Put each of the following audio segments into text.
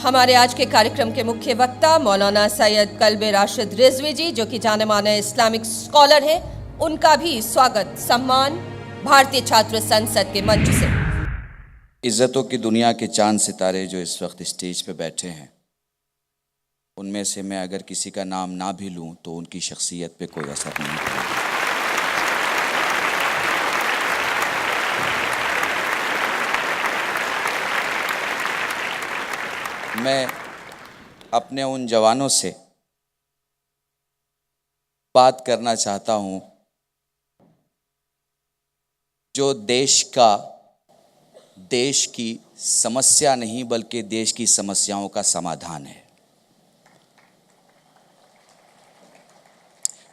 हमारे आज के कार्यक्रम के मुख्य वक्ता मौलाना सैयद कल्बे राशिद रिजवी जी, जो कि जाने माने इस्लामिक स्कॉलर हैं, उनका भी स्वागत सम्मान भारतीय छात्र संसद के मंच से। इज्जतों की दुनिया के चांद सितारे जो इस वक्त स्टेज पे बैठे हैं, उनमें से मैं अगर किसी का नाम ना भी लूं तो उनकी शख्सियत पे कोई असर नहीं पड़ेगा। मैं अपने उन जवानों से बात करना चाहता हूं जो देश की समस्या नहीं बल्कि देश की समस्याओं का समाधान है।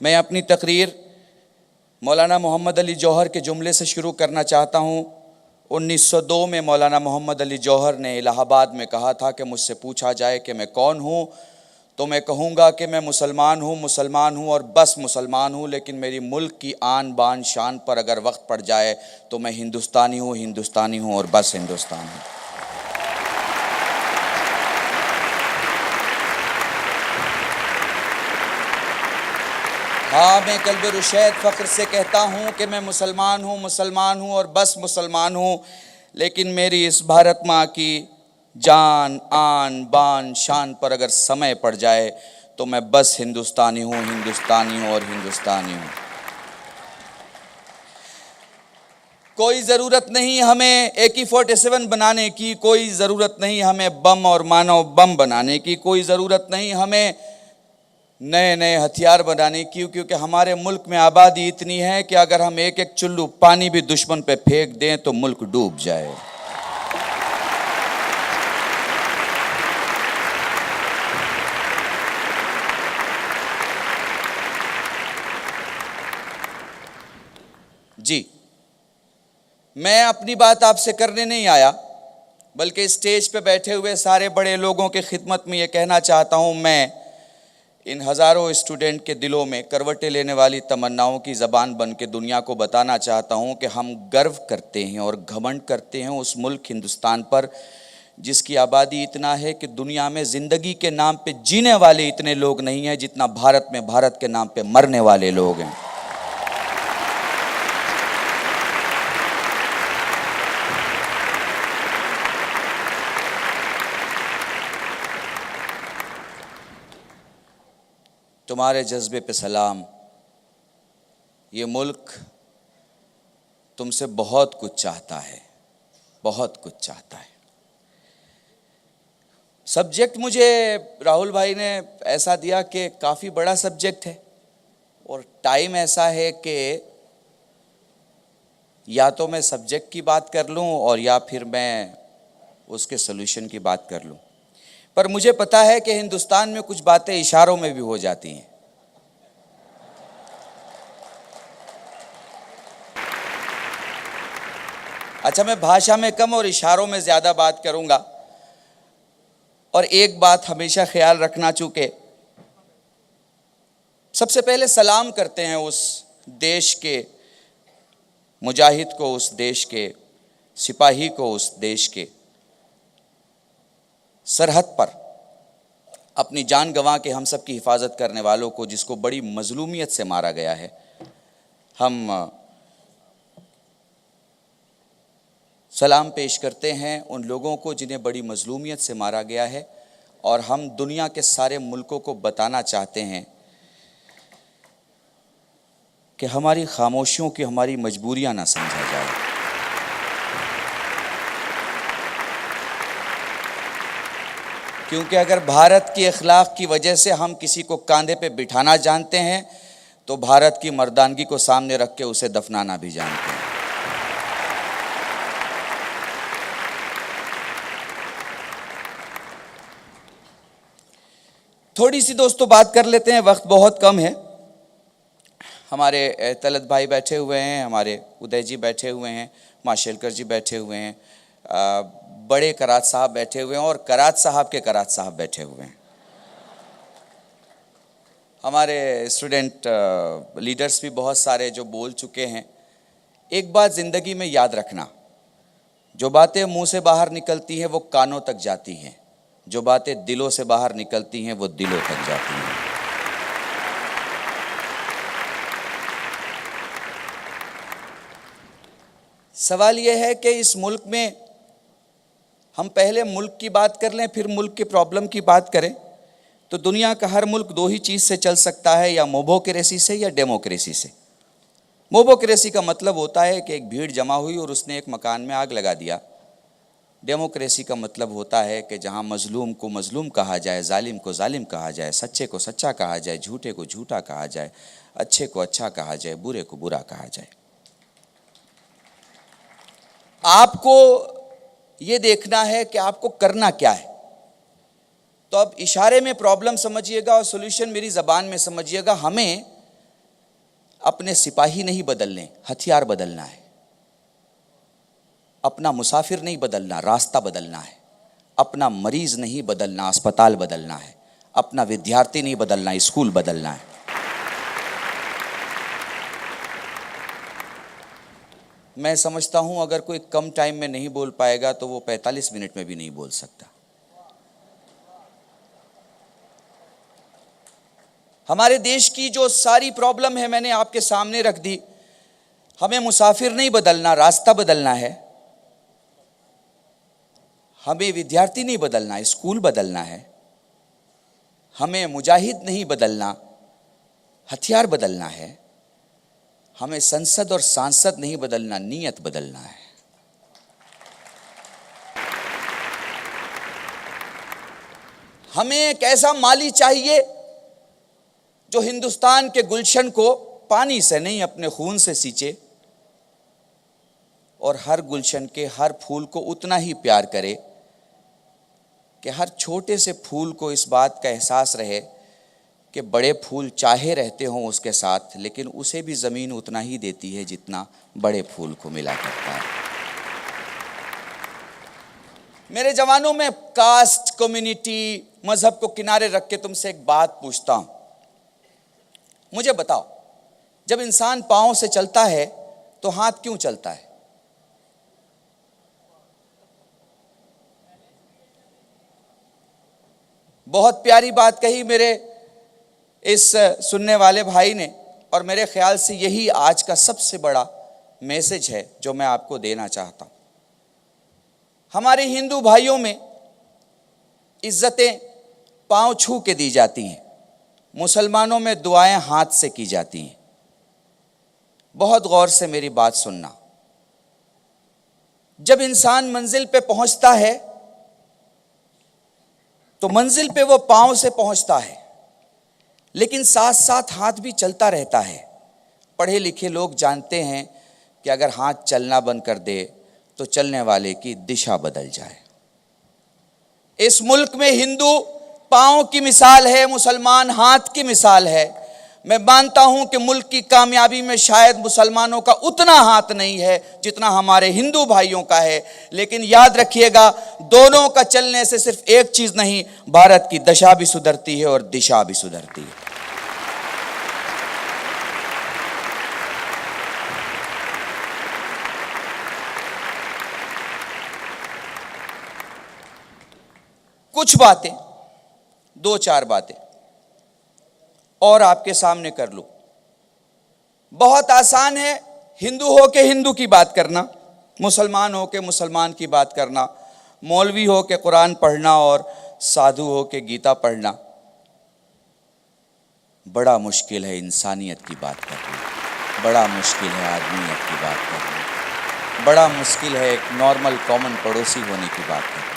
मैं अपनी तकरीर मौलाना मोहम्मद अली जौहर के जुमले से शुरू करना चाहता हूं। 1902 में मौलाना मोहम्मद अली जौहर ने इलाहाबाद में कहा था कि मुझसे पूछा जाए कि मैं कौन हूं तो मैं कहूँगा कि मैं मुसलमान हूँ और बस मुसलमान हूँ, लेकिन मेरी मुल्क की आन बान शान पर अगर वक्त पड़ जाए तो मैं हिंदुस्तानी हूँ और बस हिंदुस्तान हूँ। हाँ, मैं कल्बे रुशैद फ़ख्र से कहता हूँ कि मैं मुसलमान हूँ और बस मुसलमान हूँ, लेकिन मेरी इस भारत माँ की जान आन बान शान पर अगर समय पड़ जाए तो मैं बस हिंदुस्तानी हूँ और हिंदुस्तानी हूँ। कोई ज़रूरत नहीं हमें AK-47 बनाने की, कोई ज़रूरत नहीं हमें बम और मानव बम बनाने की, कोई ज़रूरत नहीं हमें नए नए हथियार बनाने की, क्योंकि हमारे मुल्क में आबादी इतनी है कि अगर हम एक एक चुल्लू पानी भी दुश्मन पे फेंक दें तो मुल्क डूब जाए। जी, मैं अपनी बात आपसे करने नहीं आया, बल्कि स्टेज पे बैठे हुए सारे बड़े लोगों की खिदमत में ये कहना चाहता हूँ, मैं इन हज़ारों स्टूडेंट के दिलों में करवटें लेने वाली तमन्नाओं की ज़बान बन के दुनिया को बताना चाहता हूँ कि हम गर्व करते हैं और घमंड करते हैं उस मुल्क हिंदुस्तान पर जिसकी आबादी इतना है कि दुनिया में ज़िंदगी के नाम पे जीने वाले इतने लोग नहीं हैं जितना भारत में भारत के नाम पे मरने वाले लोग हैं। तुम्हारे जज्बे पे सलाम। ये मुल्क तुमसे बहुत कुछ चाहता है, बहुत कुछ चाहता है। सब्जेक्ट मुझे राहुल भाई ने ऐसा दिया कि काफ़ी बड़ा सब्जेक्ट है और टाइम ऐसा है कि या तो मैं सब्जेक्ट की बात कर लूं और या फिर मैं उसके सॉल्यूशन की बात कर लूं, पर मुझे पता है कि हिंदुस्तान में कुछ बातें इशारों में भी हो जाती हैं। अच्छा, मैं भाषा में कम और इशारों में ज़्यादा बात करूंगा। और एक बात हमेशा ख्याल रखना, चूँकि सबसे पहले सलाम करते हैं उस देश के मुजाहिद को, उस देश के सिपाही को, उस देश के सरहद पर अपनी जान गंवा के हम सब की हिफाजत करने वालों को, जिसको बड़ी मजलूमियत से मारा गया है। हम सलाम पेश करते हैं उन लोगों को जिन्हें बड़ी मजलूमियत से मारा गया है, और हम दुनिया के सारे मुल्कों को बताना चाहते हैं कि हमारी खामोशियों की हमारी मजबूरियां ना समझा जाए। क्योंकि अगर भारत की अखलाक की वजह से हम किसी को कांधे पे बिठाना जानते हैं तो भारत की मर्दानगी को सामने रख के उसे दफनाना भी जानते हैं। थोड़ी सी दोस्तों बात कर लेते हैं, वक्त बहुत कम है। हमारे तलत भाई बैठे हुए हैं, हमारे उदय जी बैठे हुए हैं, माशेलकर जी बैठे हुए हैं, बड़े करात साहब बैठे हुए हैं और करात साहब के करात साहब बैठे हुए हैं। हमारे स्टूडेंट लीडर्स भी बहुत सारे जो बोल चुके हैं। एक बात ज़िंदगी में याद रखना, जो बातें मुंह से बाहर निकलती हैं वो कानों तक जाती हैं, जो बातें दिलों से बाहर निकलती हैं वो दिलों तक जाती हैं। सवाल यह है कि इस मुल्क में हम पहले मुल्क की बात कर लें फिर मुल्क के प्रॉब्लम की बात करें, तो दुनिया का हर मुल्क दो ही चीज़ से चल सकता है, या मोबोक्रेसी से या डेमोक्रेसी से। मोबोक्रेसी का मतलब होता है कि एक भीड़ जमा हुई और उसने एक मकान में आग लगा दिया। डेमोक्रेसी का मतलब होता है कि जहाँ मजलूम को मजलूम कहा जाए, जालिम को जालिम कहा जाए, सच्चे को सच्चा कहा जाए, झूठे को झूठा कहा जाए, अच्छे को अच्छा कहा जाए, बुरे को बुरा कहा जाए। आपको ये देखना है कि आपको करना क्या है। तो अब इशारे में प्रॉब्लम समझिएगा और सॉल्यूशन मेरी ज़बान में समझिएगा। हमें अपने सिपाही नहीं बदलने, हथियार बदलना है। अपना मुसाफिर नहीं बदलना, रास्ता बदलना है। अपना मरीज नहीं बदलना, अस्पताल बदलना है। अपना विद्यार्थी नहीं बदलना, स्कूल बदलना है। मैं समझता हूं अगर कोई कम टाइम में नहीं बोल पाएगा तो वो 45 मिनट में भी नहीं बोल सकता। हमारे देश की जो सारी प्रॉब्लम है मैंने आपके सामने रख दी। हमें मुसाफिर नहीं बदलना, रास्ता बदलना है। हमें विद्यार्थी नहीं बदलना, स्कूल बदलना है। हमें मुजाहिद नहीं बदलना, हथियार बदलना है। हमें संसद और सांसद नहीं बदलना, नीयत बदलना है। हमें एक ऐसा माली चाहिए जो हिंदुस्तान के गुलशन को पानी से नहीं अपने खून से सींचे और हर गुलशन के हर फूल को उतना ही प्यार करे कि हर छोटे से फूल को इस बात का एहसास रहे कि बड़े फूल चाहे रहते हों उसके साथ, लेकिन उसे भी ज़मीन उतना ही देती है जितना बड़े फूल को मिला करता है। मेरे जवानों में कास्ट, कम्युनिटी, मजहब को किनारे रख के तुमसे एक बात पूछता हूं। मुझे बताओ, जब इंसान पांव से चलता है तो हाथ क्यों चलता है? बहुत प्यारी बात कही मेरे इस सुनने वाले भाई ने, और मेरे ख्याल से यही आज का सबसे बड़ा मैसेज है जो मैं आपको देना चाहता हूं। हमारे हिंदू भाइयों में इज्जतें पांव छू के दी जाती हैं, मुसलमानों में दुआएं हाथ से की जाती हैं। बहुत गौर से मेरी बात सुनना। जब इंसान मंजिल पे पहुंचता है तो मंजिल पे वो पांव से पहुंचता है, लेकिन साथ साथ हाथ भी चलता रहता है। पढ़े लिखे लोग जानते हैं कि अगर हाथ चलना बंद कर दे तो चलने वाले की दिशा बदल जाए। इस मुल्क में हिंदू पांव की मिसाल है, मुसलमान हाथ की मिसाल है। मैं मानता हूं कि मुल्क की कामयाबी में शायद मुसलमानों का उतना हाथ नहीं है जितना हमारे हिंदू भाइयों का है, लेकिन याद रखिएगा, दोनों का चलने से सिर्फ एक चीज नहीं, भारत की दशा भी सुधरती है और दिशा भी सुधरती है। कुछ बातें, दो चार बातें और आपके सामने कर लूं। बहुत आसान है हिंदू हो के हिंदू की बात करना, मुसलमान हो के मुसलमान की बात करना, मौलवी हो के कुरान पढ़ना और साधु हो के गीता पढ़ना। बड़ा मुश्किल है इंसानियत की बात करना, बड़ा मुश्किल है आदमियत की बात करना, बड़ा मुश्किल है एक नॉर्मल कॉमन पड़ोसी होने की बात करना।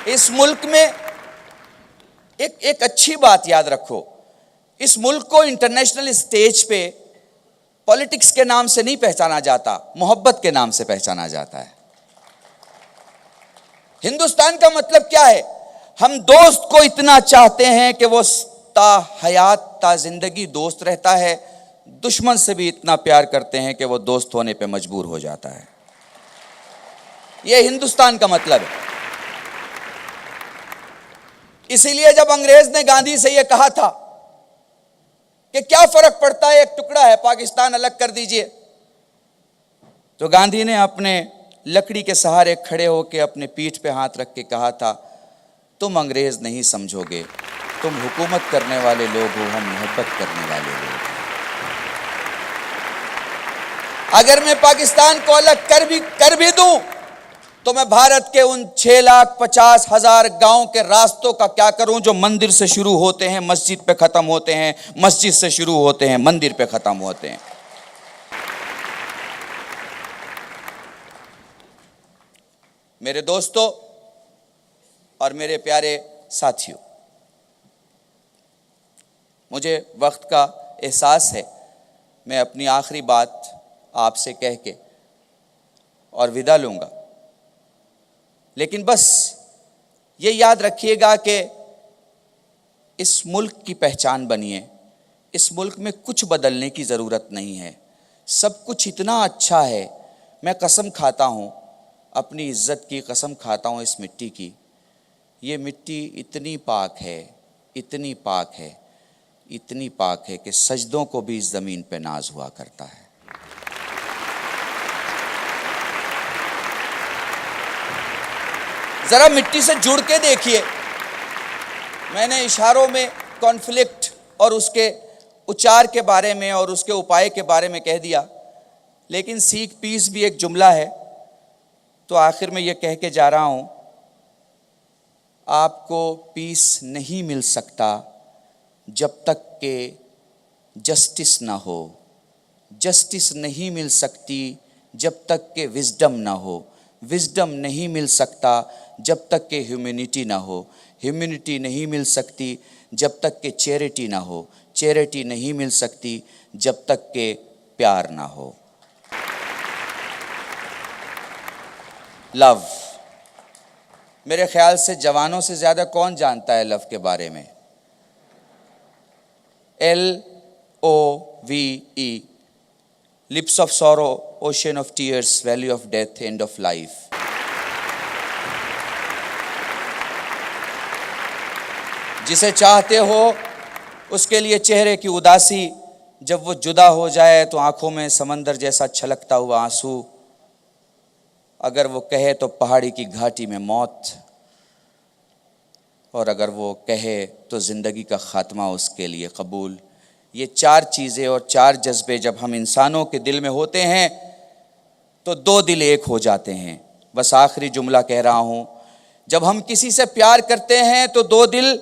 इस मुल्क में एक अच्छी बात याद रखो, इस मुल्क को इंटरनेशनल स्टेज पे पॉलिटिक्स के नाम से नहीं पहचाना जाता, मोहब्बत के नाम से पहचाना जाता है। हिंदुस्तान का मतलब क्या है? हम दोस्त को इतना चाहते हैं कि वो ता हयात ता जिंदगी दोस्त रहता है, दुश्मन से भी इतना प्यार करते हैं कि वो दोस्त होने पे मजबूर हो जाता है। ये हिंदुस्तान का मतलब है। इसीलिए जब अंग्रेज ने गांधी से यह कहा था कि क्या फर्क पड़ता है, एक टुकड़ा है, पाकिस्तान अलग कर दीजिए, तो गांधी ने अपने लकड़ी के सहारे खड़े होकर अपने पीठ पे हाथ रख के कहा था तुम अंग्रेज नहीं समझोगे, तुम हुकूमत करने वाले लोग हो, हम मोहब्बत करने वाले लोग हैं। अगर मैं पाकिस्तान को अलग कर भी दूं तो मैं भारत के उन 6,50,000 गांव के रास्तों का क्या करूं जो मंदिर से शुरू होते हैं मस्जिद पे खत्म होते हैं, मस्जिद से शुरू होते हैं मंदिर पे खत्म होते हैं। मेरे दोस्तों और मेरे प्यारे साथियों, मुझे वक्त का एहसास है। मैं अपनी आखिरी बात आपसे कह के और विदा लूंगा, लेकिन बस ये याद रखिएगा कि इस मुल्क की पहचान बनिए। इस मुल्क में कुछ बदलने की ज़रूरत नहीं है, सब कुछ इतना अच्छा है। मैं कसम खाता हूँ, अपनी इज़्ज़त की कसम खाता हूँ इस मिट्टी की। ये मिट्टी इतनी पाक है, इतनी पाक है, इतनी पाक है कि सजदों को भी इस ज़मीन पे नाज हुआ करता है। ज़रा मिट्टी से जुड़ के देखिए। मैंने इशारों में कॉन्फ्लिक्ट और उसके उच्चार के बारे में और उसके उपाय के बारे में कह दिया, लेकिन सीख पीस भी एक जुमला है। तो आखिर में ये कह के जा रहा हूँ, आपको पीस नहीं मिल सकता जब तक के जस्टिस ना हो। जस्टिस नहीं मिल सकती जब तक के विजडम ना हो। विजडम नहीं मिल सकता जब तक के ह्यूमैनिटी ना हो। ह्यूमैनिटी नहीं मिल सकती जब तक के चैरिटी ना हो। चैरिटी नहीं मिल सकती जब तक के प्यार ना हो। लव, मेरे ख्याल से जवानों से ज़्यादा कौन जानता है लव के बारे में। LOVE, lips of sorrow, ocean of tears, valley of death, end of life. जिसे चाहते हो उसके लिए चेहरे की उदासी, जब वो जुदा हो जाए तो आंखों में समंदर जैसा छलकता हुआ आंसू। अगर वो कहे तो पहाड़ी की घाटी में मौत, और अगर वो कहे तो ज़िंदगी का ख़ात्मा उसके लिए कबूल। ये चार चीज़ें और चार जज्बे जब हम इंसानों के दिल में होते हैं तो दो दिल एक हो जाते हैं। बस आखिरी जुमला कह रहा हूँ, जब हम किसी से प्यार करते हैं तो दो दिल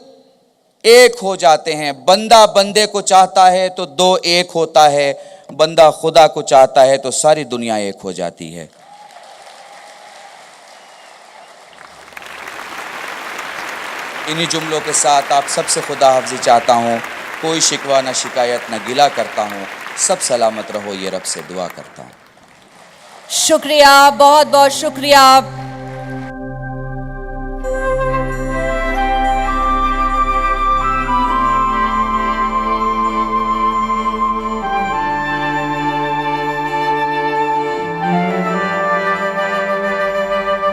एक हो जाते हैं। बंदा बंदे को चाहता है तो दो एक होता है, बंदा खुदा को चाहता है तो सारी दुनिया एक हो जाती है। इन्हीं जुमलों के साथ आप सबसे खुदा हाफ़िज़ी चाहता हूँ। कोई शिकवा न शिकायत न गिला करता हूँ। सब सलामत रहो, ये रब से दुआ करता हूँ। शुक्रिया, बहुत बहुत शुक्रिया।